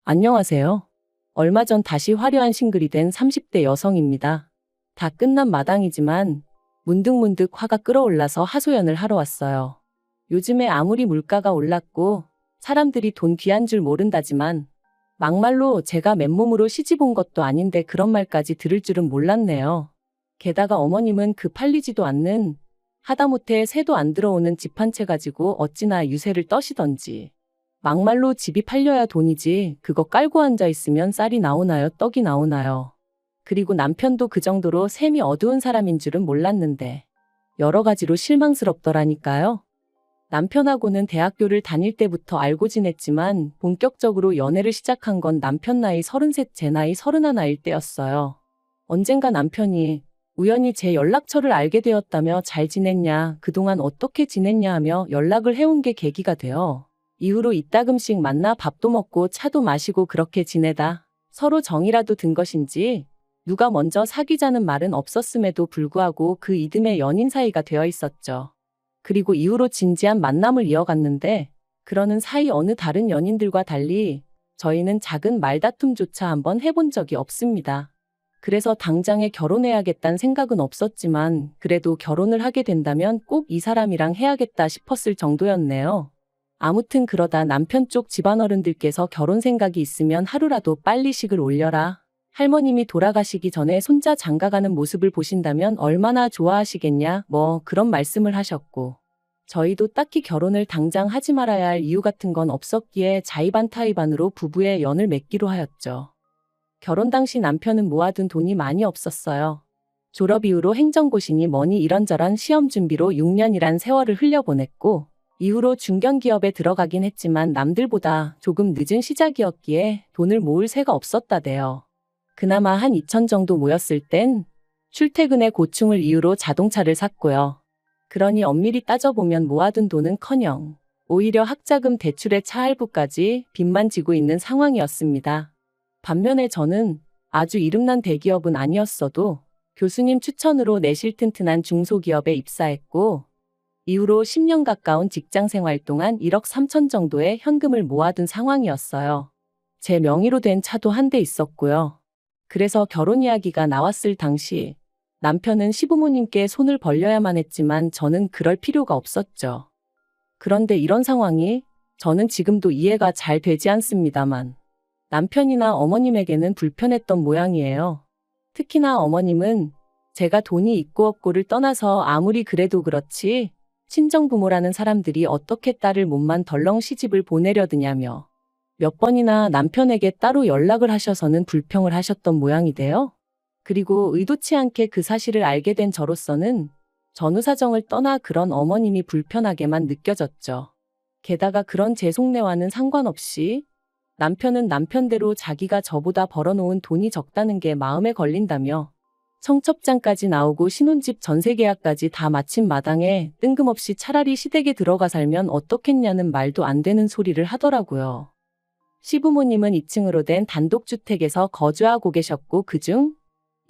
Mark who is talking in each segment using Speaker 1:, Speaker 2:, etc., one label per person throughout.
Speaker 1: 안녕하세요. 얼마 전 다시 화려한 싱글이 된 30대 여성입니다. 다 끝난 마당이지만 문득문득 화가 끌어올라서 하소연을 하러 왔어요. 요즘에 아무리 물가가 올랐고 사람들이 돈 귀한 줄 모른다지만 막말로 제가 맨몸으로 시집 온 것도 아닌데 그런 말까지 들을 줄은 몰랐네요. 게다가 어머님은 그 팔리지도 않는 하다못해 새도 안 들어오는 집 한 채 가지고 어찌나 유세를 떠시던지. 막말로 집이 팔려야 돈이지 그거 깔고 앉아 있으면 쌀이 나오나요, 떡이 나오나요. 그리고 남편도 그 정도로 셈이 어두운 사람인 줄은 몰랐는데 여러 가지로 실망스럽더라니까요. 남편하고는 대학교를 다닐 때부터 알고 지냈지만 본격적으로 연애를 시작한 건 남편 나이 33, 제 나이 31일 때였어요. 언젠가 남편이 우연히 제 연락처를 알게 되었다며 잘 지냈냐, 그동안 어떻게 지냈냐 하며 연락을 해온 게 계기가 되어 이후로 이따금씩 만나 밥도 먹고 차도 마시고 그렇게 지내다 서로 정이라도 든 것인지 누가 먼저 사귀자는 말은 없었음에도 불구하고 그 이듬해 연인 사이가 되어 있었죠. 그리고 이후로 진지한 만남을 이어갔는데 그러는 사이 어느 다른 연인들과 달리 저희는 작은 말다툼조차 한번 해본 적이 없습니다. 그래서 당장에 결혼해야겠다는 생각은 없었지만 그래도 결혼을 하게 된다면 꼭 이 사람이랑 해야겠다 싶었을 정도였네요. 아무튼 그러다 남편 쪽 집안어른들께서 결혼 생각이 있으면 하루라도 빨리 식을 올려라. 할머님이 돌아가시기 전에 손자 장가가는 모습을 보신다면 얼마나 좋아하시겠냐 뭐 그런 말씀을 하셨고 저희도 딱히 결혼을 당장 하지 말아야 할 이유 같은 건 없었기에 자의반타의반으로 부부의 연을 맺기로 하였죠. 결혼 당시 남편은 모아둔 돈이 많이 없었어요. 졸업 이후로 행정고시니 뭐니 이런저런 시험 준비로 6년이란 세월을 흘려보냈고 이후로 중견기업에 들어가긴 했지만 남들보다 조금 늦은 시작이었기에 돈을 모을 새가 없었다대요. 그나마 한 2천 정도 모였을 땐 출퇴근의 고충을 이유로 자동차를 샀고요. 그러니 엄밀히 따져보면 모아둔 돈은커녕 오히려 학자금 대출에 차할부까지 빚만 지고 있는 상황이었습니다. 반면에 저는 아주 이름난 대기업은 아니었어도 교수님 추천으로 내실 튼튼한 중소기업에 입사했고 이후로 10년 가까운 직장 생활 동안 1억 3천 정도의 현금을 모아둔 상황이었어요. 제 명의로 된 차도 한 대 있었고요. 그래서 결혼 이야기가 나왔을 당시 남편은 시부모님께 손을 벌려야만 했지만 저는 그럴 필요가 없었죠. 그런데 이런 상황이 저는 지금도 이해가 잘 되지 않습니다만 남편이나 어머님에게는 불편했던 모양이에요. 특히나 어머님은 제가 돈이 있고 없고를 떠나서 아무리 그래도 그렇지 친정부모라는 사람들이 어떻게 딸을 몸만 덜렁 시집을 보내려 드냐며 몇 번이나 남편에게 따로 연락을 하셔서는 불평을 하셨던 모양이데요. 그리고 의도치 않게 그 사실을 알게 된 저로서는 전후 사정을 떠나 그런 어머님이 불편하게만 느껴졌죠. 게다가 그런 제 속내와는 상관없이 남편은 남편대로 자기가 저보다 벌어놓은 돈이 적다는 게 마음에 걸린다며 청첩장까지 나오고 신혼집 전세계약까지 다 마친 마당에 뜬금없이 차라리 시댁에 들어가 살면 어떻겠냐는 말도 안 되는 소리를 하더라고요. 시부모님은 2층으로 된 단독주택에서 거주하고 계셨고 그중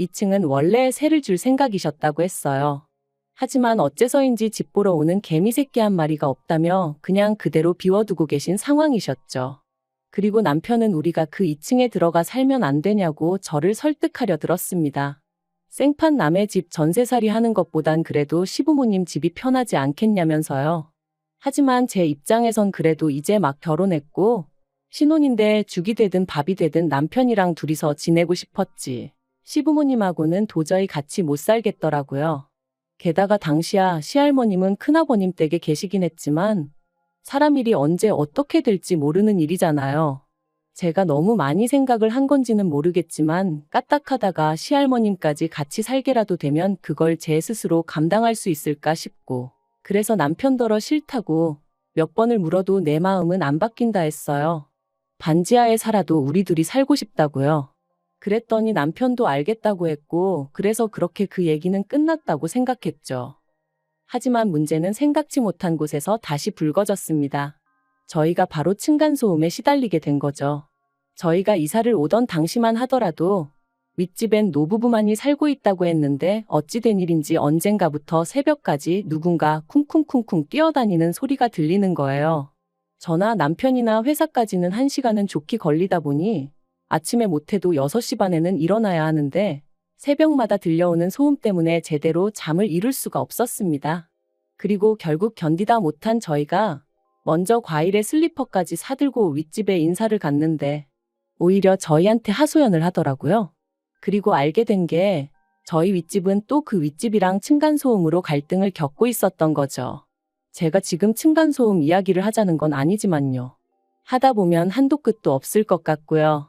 Speaker 1: 2층은 원래 세를 줄 생각이셨다고 했어요. 하지만 어째서인지 집 보러 오는 개미새끼 한 마리가 없다며 그냥 그대로 비워두고 계신 상황이셨죠. 그리고 남편은 우리가 그 2층에 들어가 살면 안 되냐고 저를 설득하려 들었습니다. 생판 남의 집 전세살이 하는 것보단 그래도 시부모님 집이 편하지 않겠냐면서요. 하지만 제 입장에선 그래도 이제 막 결혼했고 신혼인데 죽이 되든 밥이 되든 남편이랑 둘이서 지내고 싶었지. 시부모님하고는 도저히 같이 못 살겠더라고요. 게다가 당시야 시할머님은 큰아버님 댁에 계시긴 했지만 사람 일이 언제 어떻게 될지 모르는 일이잖아요. 제가 너무 많이 생각을 한 건지는 모르겠지만 까딱하다가 시할머님까지 같이 살게라도 되면 그걸 제 스스로 감당할 수 있을까 싶고 그래서 남편더러 싫다고 몇 번을 물어도 내 마음은 안 바뀐다 했어요. 반지하에 살아도 우리 둘이 살고 싶다고요. 그랬더니 남편도 알겠다고 했고 그래서 그렇게 그 얘기는 끝났다고 생각했죠. 하지만 문제는 생각지 못한 곳에서 다시 불거졌습니다. 저희가 바로 층간소음에 시달리게 된 거죠. 저희가 이사를 오던 당시만 하더라도 윗집엔 노부부만이 살고 있다고 했는데 어찌 된 일인지 언젠가부터 새벽까지 누군가 쿵쿵쿵쿵 뛰어다니는 소리가 들리는 거예요. 저나 남편이나 회사까지는 1시간은 좋게 걸리다 보니 아침에 못해도 6시 반에는 일어나야 하는데 새벽마다 들려오는 소음 때문에 제대로 잠을 이룰 수가 없었습니다. 그리고 결국 견디다 못한 저희가 먼저 과일에 슬리퍼까지 사들고 윗집에 인사를 갔는데 오히려 저희한테 하소연을 하더라고요. 그리고 알게 된 게 저희 윗집은 또 그 윗집이랑 층간소음으로 갈등을 겪고 있었던 거죠. 제가 지금 층간소음 이야기를 하자는 건 아니지만요. 하다 보면 한도 끝도 없을 것 같고요.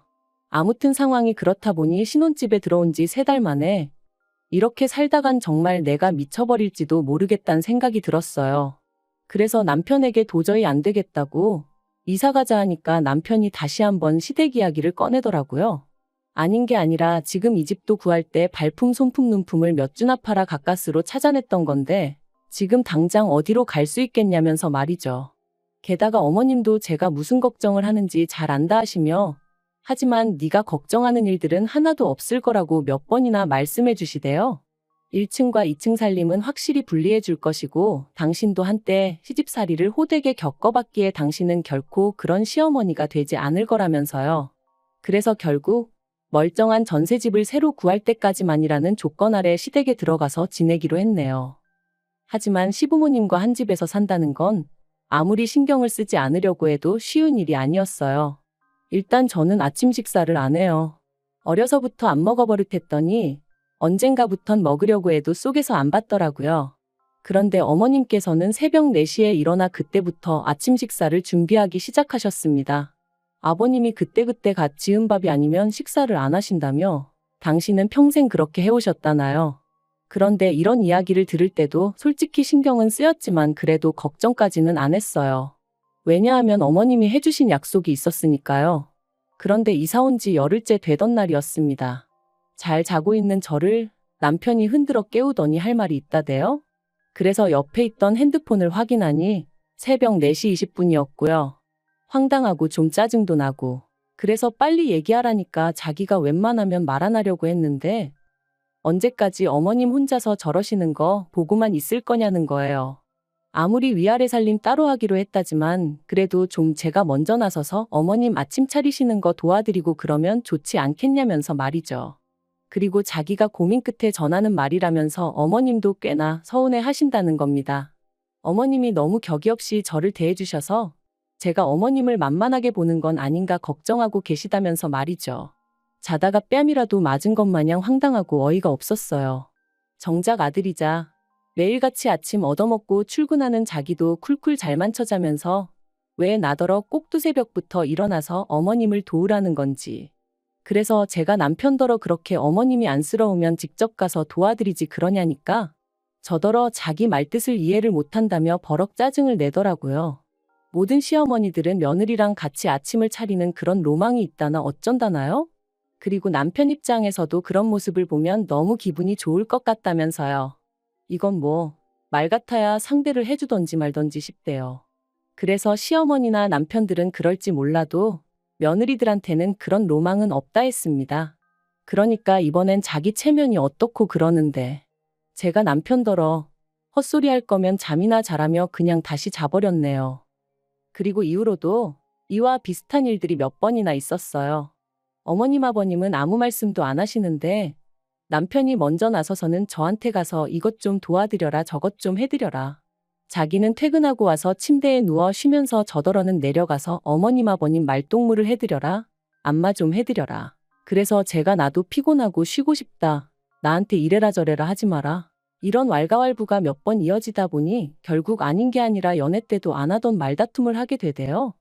Speaker 1: 아무튼 상황이 그렇다 보니 신혼집에 들어온 지 3달 만에 이렇게 살다간 정말 내가 미쳐버릴지도 모르겠다는 생각이 들었어요. 그래서 남편에게 도저히 안 되겠다고 이사 가자 하니까 남편이 다시 한번 시댁 이야기를 꺼내더라고요. 아닌 게 아니라 지금 이 집도 구할 때 발품, 손품, 눈품을 몇 주나 팔아 가까스로 찾아냈던 건데 지금 당장 어디로 갈 수 있겠냐면서 말이죠. 게다가 어머님도 제가 무슨 걱정을 하는지 잘 안다 하시며 하지만 네가 걱정하는 일들은 하나도 없을 거라고 몇 번이나 말씀해 주시대요. 1층과 2층 살림은 확실히 분리해 줄 것이고 당신도 한때 시집살이를 호되게 겪어봤기에 당신은 결코 그런 시어머니가 되지 않을 거라면서요. 그래서 결국 멀쩡한 전세집을 새로 구할 때까지만이라는 조건 아래 시댁에 들어가서 지내기로 했네요. 하지만 시부모님과 한 집에서 산다는 건 아무리 신경을 쓰지 않으려고 해도 쉬운 일이 아니었어요. 일단 저는 아침 식사를 안 해요. 어려서부터 안 먹어버릇했더니 언젠가부턴 먹으려고 해도 속에서 안 받더라고요. 그런데 어머님께서는 새벽 4시에 일어나 그때부터 아침 식사를 준비하기 시작하셨습니다. 아버님이 그때그때 갓 지은 밥이 아니면 식사를 안 하신다며 당신은 평생 그렇게 해오셨다나요. 그런데 이런 이야기를 들을 때도 솔직히 신경은 쓰였지만 그래도 걱정까지는 안 했어요. 왜냐하면 어머님이 해주신 약속이 있었으니까요. 그런데 이사 온 지 열흘째 되던 날이었습니다. 잘 자고 있는 저를 남편이 흔들어 깨우더니 할 말이 있다대요. 그래서 옆에 있던 핸드폰을 확인하니 새벽 4시 20분이었고요. 황당하고 좀 짜증도 나고 그래서 빨리 얘기하라니까 자기가 웬만하면 말 안 하려고 했는데 언제까지 어머님 혼자서 저러시는 거 보고만 있을 거냐는 거예요. 아무리 위아래 살림 따로 하기로 했다지만 그래도 좀 제가 먼저 나서서 어머님 아침 차리시는 거 도와드리고 그러면 좋지 않겠냐면서 말이죠. 그리고 자기가 고민 끝에 전하는 말이라면서 어머님도 꽤나 서운해 하신다는 겁니다. 어머님이 너무 격이 없이 저를 대해주셔서 제가 어머님을 만만하게 보는 건 아닌가 걱정하고 계시다면서 말이죠. 자다가 뺨이라도 맞은 것 마냥 황당하고 어이가 없었어요. 정작 아들이자 매일같이 아침 얻어먹고 출근하는 자기도 쿨쿨 잘만 쳐자면서 왜 나더러 꼭 두새벽부터 일어나서 어머님을 도우라는 건지. 그래서 제가 남편더러 그렇게 어머님이 안쓰러우면 직접 가서 도와드리지 그러냐니까 저더러 자기 말뜻을 이해를 못한다며 버럭 짜증을 내더라고요. 모든 시어머니들은 며느리랑 같이 아침을 차리는 그런 로망이 있다나 어쩐다나요? 그리고 남편 입장에서도 그런 모습을 보면 너무 기분이 좋을 것 같다면서요. 이건 뭐 말 같아야 상대를 해주던지 말던지 싶대요. 그래서 시어머니나 남편들은 그럴지 몰라도 며느리들한테는 그런 로망은 없다 했습니다. 그러니까 이번엔 자기 체면이 어떻고 그러는데 제가 남편더러 헛소리 할 거면 잠이나 자라며 그냥 다시 자버렸네요. 그리고 이후로도 이와 비슷한 일들이 몇 번이나 있었어요. 어머님 아버님은 아무 말씀도 안 하시는데 남편이 먼저 나서서는 저한테 가서 이것 좀 도와드려라 저것 좀 해드려라. 자기는 퇴근하고 와서 침대에 누워 쉬면서 저더러는 내려가서 어머님 아버님 말동무를 해드려라. 안마 좀 해드려라. 그래서 제가 나도 피곤하고 쉬고 싶다. 나한테 이래라 저래라 하지 마라. 이런 왈가왈부가 몇 번 이어지다 보니 결국 아닌 게 아니라 연애 때도 안 하던 말다툼을 하게 되대요.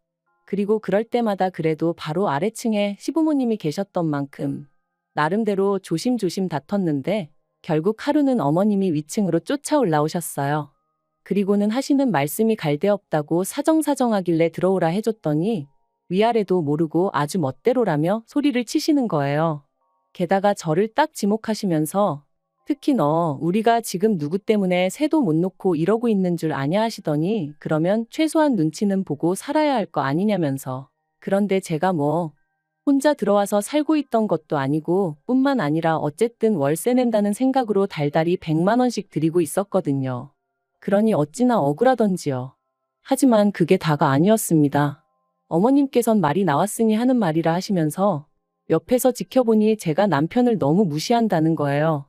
Speaker 1: 그리고 그럴 때마다 그래도 바로 아래층에 시부모님이 계셨던 만큼 나름대로 조심조심 다퉜는데 결국 하루는 어머님이 위층으로 쫓아 올라오셨어요. 그리고는 하시는 말씀이 갈데없다고 사정사정하길래 들어오라 해줬더니 위아래도 모르고 아주 멋대로라며 소리를 치시는 거예요. 게다가 저를 딱 지목하시면서 특히 너 우리가 지금 누구 때문에 새도 못 놓고 이러고 있는 줄 아냐 하시더니 그러면 최소한 눈치는 보고 살아야 할 거 아니냐면서. 그런데 제가 뭐 혼자 들어와서 살고 있던 것도 아니고 뿐만 아니라 어쨌든 월세 낸다는 생각으로 달달이 100만 원씩 드리고 있었거든요. 그러니 어찌나 억울하던지요. 하지만 그게 다가 아니었습니다. 어머님께선 말이 나왔으니 하는 말이라 하시면서 옆에서 지켜보니 제가 남편을 너무 무시한다는 거예요.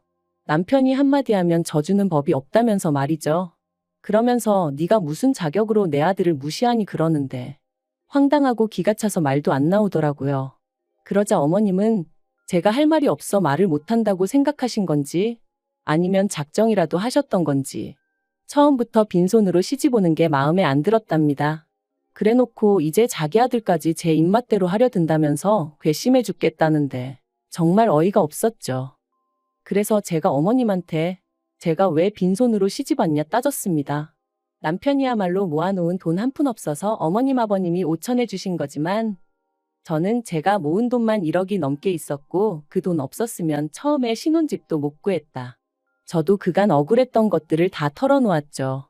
Speaker 1: 남편이 한마디 하면 져주는 법이 없다면서 말이죠. 그러면서 네가 무슨 자격으로 내 아들을 무시하니 그러는데 황당하고 기가 차서 말도 안 나오더라고요. 그러자 어머님은 제가 할 말이 없어 말을 못한다고 생각하신 건지 아니면 작정이라도 하셨던 건지 처음부터 빈손으로 시집 오는 게 마음에 안 들었답니다. 그래놓고 이제 자기 아들까지 제 입맛대로 하려 든다면서 괘씸해 죽겠다는데 정말 어이가 없었죠. 그래서 제가 어머님한테 제가 왜 빈손으로 시집 왔냐 따졌습니다. 남편이야말로 모아놓은 돈 한 푼 없어서 어머님 아버님이 5천해 주신 거지만 저는 제가 모은 돈만 1억이 넘게 있었고 그 돈 없었으면 처음에 신혼집도 못 구했다. 저도 그간 억울했던 것들을 다 털어놓았죠.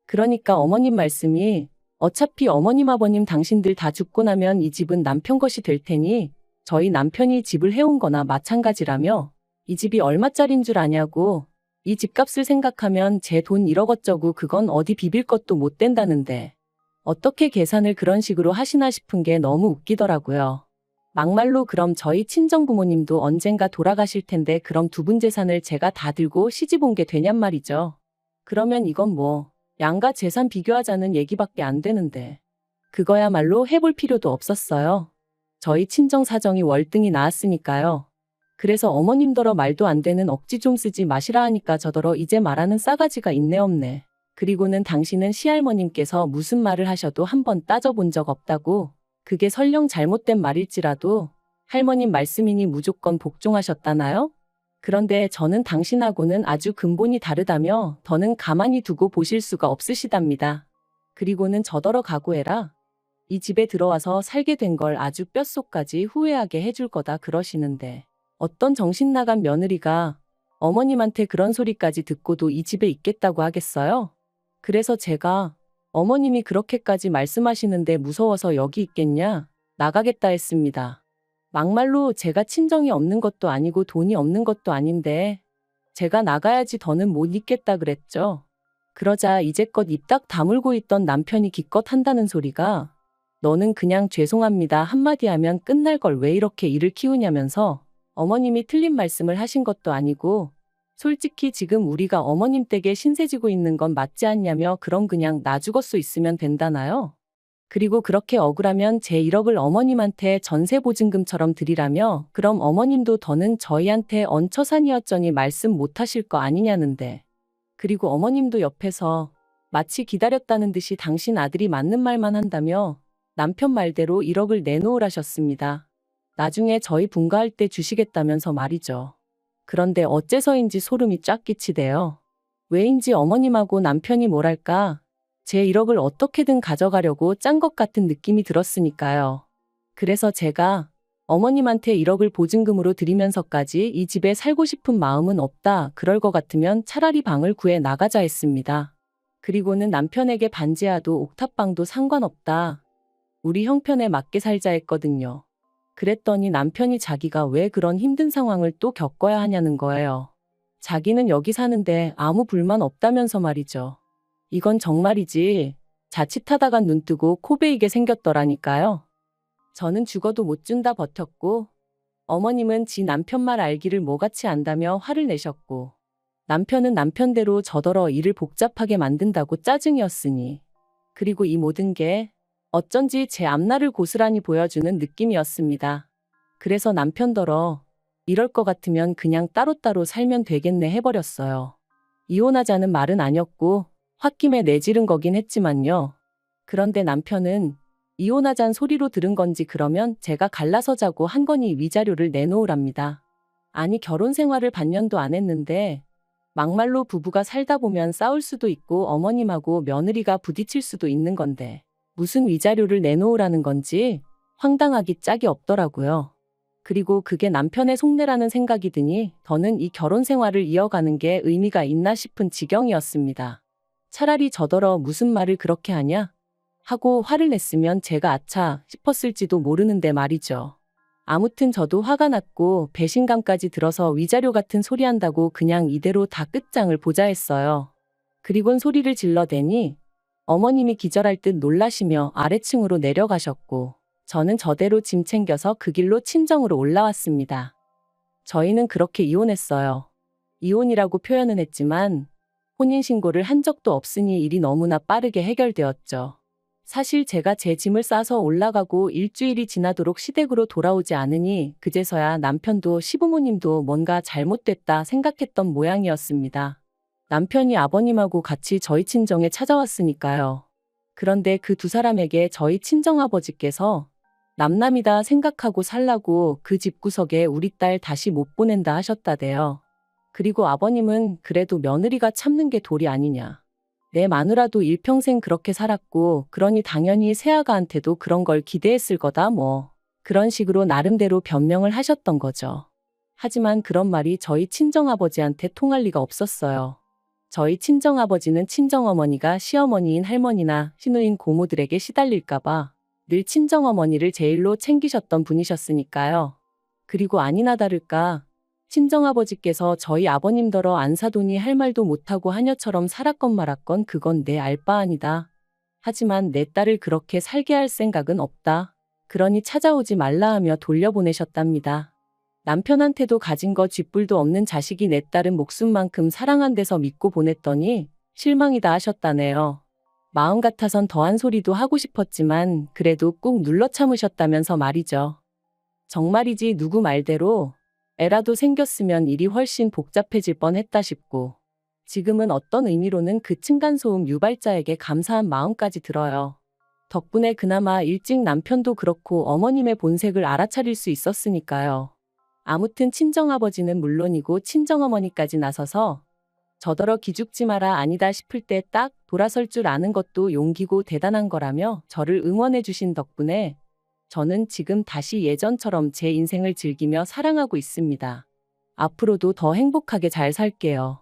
Speaker 1: 그러니까 어머님 말씀이 어차피 어머님 아버님 당신들 다 죽고 나면 이 집은 남편 것이 될 테니 저희 남편이 집을 해온 거나 마찬가지라며 이 집이 얼마짜린 줄 아냐고 이 집값을 생각하면 제 돈 1억 어쩌고 그건 어디 비빌 것도 못 된다는데 어떻게 계산을 그런 식으로 하시나 싶은 게 너무 웃기더라고요. 막말로 그럼 저희 친정부모님도 언젠가 돌아가실 텐데 그럼 두 분 재산을 제가 다 들고 시집 온 게 되냔 말이죠. 그러면 이건 뭐 양가 재산 비교하자는 얘기밖에 안 되는데 그거야말로 해볼 필요도 없었어요. 저희 친정 사정이 월등히 나았으니까요. 그래서 어머님더러 말도 안 되는 억지 좀 쓰지 마시라 하니까 저더러 이제 말하는 싸가지가 있네 없네. 그리고는 당신은 시할머님께서 무슨 말을 하셔도 한번 따져본 적 없다고 그게 설령 잘못된 말일지라도 할머님 말씀이니 무조건 복종하셨다나요? 그런데 저는 당신하고는 아주 근본이 다르다며 더는 가만히 두고 보실 수가 없으시답니다. 그리고는 저더러 각오해라. 이 집에 들어와서 살게 된 걸 아주 뼛속까지 후회하게 해줄 거다 그러시는데 어떤 정신 나간 며느리가 어머님한테 그런 소리까지 듣고도 이 집에 있겠다고 하겠어요? 그래서 제가 어머님이 그렇게까지 말씀하시는데 무서워서 여기 있겠냐? 나가겠다 했습니다. 막말로 제가 친정이 없는 것도 아니고 돈이 없는 것도 아닌데 제가 나가야지 더는 못 있겠다 그랬죠. 그러자 이제껏 입 딱 다물고 있던 남편이 기껏 한다는 소리가 너는 그냥 죄송합니다 한마디 하면 끝날 걸 왜 이렇게 일을 키우냐면서 어머님이 틀린 말씀을 하신 것도 아니고 솔직히 지금 우리가 어머님 댁에 신세지고 있는 건 맞지 않냐며 그럼 그냥 나 죽었어 있으면 된다나요? 그리고 그렇게 억울하면 제 1억을 어머님한테 전세보증금처럼 드리라며 그럼 어머님도 더는 저희한테 얹혀산이었더니 말씀 못하실 거 아니냐는데 그리고 어머님도 옆에서 마치 기다렸다는 듯이 당신 아들이 맞는 말만 한다며 남편 말대로 1억을 내놓으라셨습니다. 나중에 저희 분가할 때 주시겠다면서 말이죠. 그런데 어째서인지 소름이 쫙 끼치대요. 왜인지 어머님하고 남편이 뭐랄까 제 1억을 어떻게든 가져가려고 짠 것 같은 느낌이 들었으니까요. 그래서 제가 어머님한테 1억을 보증금으로 드리면서까지 이 집에 살고 싶은 마음은 없다. 그럴 것 같으면 차라리 방을 구해 나가자 했습니다. 그리고는 남편에게 반지하도 옥탑방도 상관없다. 우리 형편에 맞게 살자 했거든요. 그랬더니 남편이 자기가 왜 그런 힘든 상황을 또 겪어야 하냐는 거예요. 자기는 여기 사는데 아무 불만 없다면서 말이죠. 이건 정말이지 자칫하다가 눈 뜨고 코 베이게 생겼더라니까요. 저는 죽어도 못 준다 버텼고 어머님은 지 남편 말 알기를 뭐같이 안다며 화를 내셨고 남편은 남편대로 저더러 일을 복잡하게 만든다고 짜증이었으니 그리고 이 모든 게 어쩐지 제 앞날을 고스란히 보여주는 느낌이었습니다. 그래서 남편더러 이럴 것 같으면 그냥 따로따로 살면 되겠네 해버렸어요. 이혼하자는 말은 아니었고 홧김에 내지른 거긴 했지만요. 그런데 남편은 이혼하잔 소리로 들은 건지 그러면 제가 갈라서 자고 한 거니 위자료를 내놓으랍니다. 아니 결혼 생활을 반년도 안 했는데 막말로 부부가 살다 보면 싸울 수도 있고 어머님하고 며느리가 부딪힐 수도 있는 건데 무슨 위자료를 내놓으라는 건지 황당하기 짝이 없더라고요. 그리고 그게 남편의 속내라는 생각이 드니 더는 이 결혼 생활을 이어가는 게 의미가 있나 싶은 지경이었습니다. 차라리 저더러 무슨 말을 그렇게 하냐? 하고 화를 냈으면 제가 아차 싶었을지도 모르는데 말이죠. 아무튼 저도 화가 났고 배신감까지 들어서 위자료 같은 소리 한다고 그냥 이대로 다 끝장을 보자 했어요. 그리곤 소리를 질러대니 어머님이 기절할 듯 놀라시며 아래층으로 내려가셨고, 저는 저대로 짐 챙겨서 그 길로 친정으로 올라왔습니다. 저희는 그렇게 이혼했어요. 이혼이라고 표현은 했지만 혼인신고를 한 적도 없으니 일이 너무나 빠르게 해결되었죠. 사실 제가 제 짐을 싸서 올라가고 일주일이 지나도록 시댁으로 돌아오지 않으니 그제서야 남편도 시부모님도 뭔가 잘못됐다 생각했던 모양이었습니다. 남편이 아버님하고 같이 저희 친정에 찾아왔으니까요. 그런데 그 두 사람에게 저희 친정아버지께서 남남이다 생각하고 살라고 그 집구석에 우리 딸 다시 못 보낸다 하셨다대요. 그리고 아버님은 그래도 며느리가 참는 게 도리 아니냐. 내 마누라도 일평생 그렇게 살았고 그러니 당연히 새아가한테도 그런 걸 기대했을 거다 뭐. 그런 식으로 나름대로 변명을 하셨던 거죠. 하지만 그런 말이 저희 친정아버지한테 통할 리가 없었어요. 저희 친정아버지는 친정어머니가 시어머니인 할머니나 시누인 고모들에게 시달릴까봐 늘 친정어머니를 제일로 챙기셨던 분이셨으니까요. 그리고 아니나 다를까 친정아버지께서 저희 아버님더러 안 사도니 할 말도 못하고 하녀처럼 살았건 말았건 그건 내 알 바 아니다. 하지만 내 딸을 그렇게 살게 할 생각은 없다. 그러니 찾아오지 말라 하며 돌려보내셨답니다. 남편한테도 가진 거 쥐뿔도 없는 자식이 내 딸은 목숨만큼 사랑한대서 믿고 보냈더니 실망이다 하셨다네요. 마음 같아선 더한 소리도 하고 싶었지만 그래도 꾹 눌러 참으셨다면서 말이죠. 정말이지 누구 말대로 애라도 생겼으면 일이 훨씬 복잡해질 뻔했다 싶고 지금은 어떤 의미로는 그 층간소음 유발자에게 감사한 마음까지 들어요. 덕분에 그나마 일찍 남편도 그렇고 어머님의 본색을 알아차릴 수 있었으니까요. 아무튼 친정아버지는 물론이고 친정어머니까지 나서서 저더러 기죽지 마라 아니다 싶을 때 딱 돌아설 줄 아는 것도 용기고 대단한 거라며 저를 응원해 주신 덕분에 저는 지금 다시 예전처럼 제 인생을 즐기며 사랑하고 있습니다. 앞으로도 더 행복하게 잘 살게요.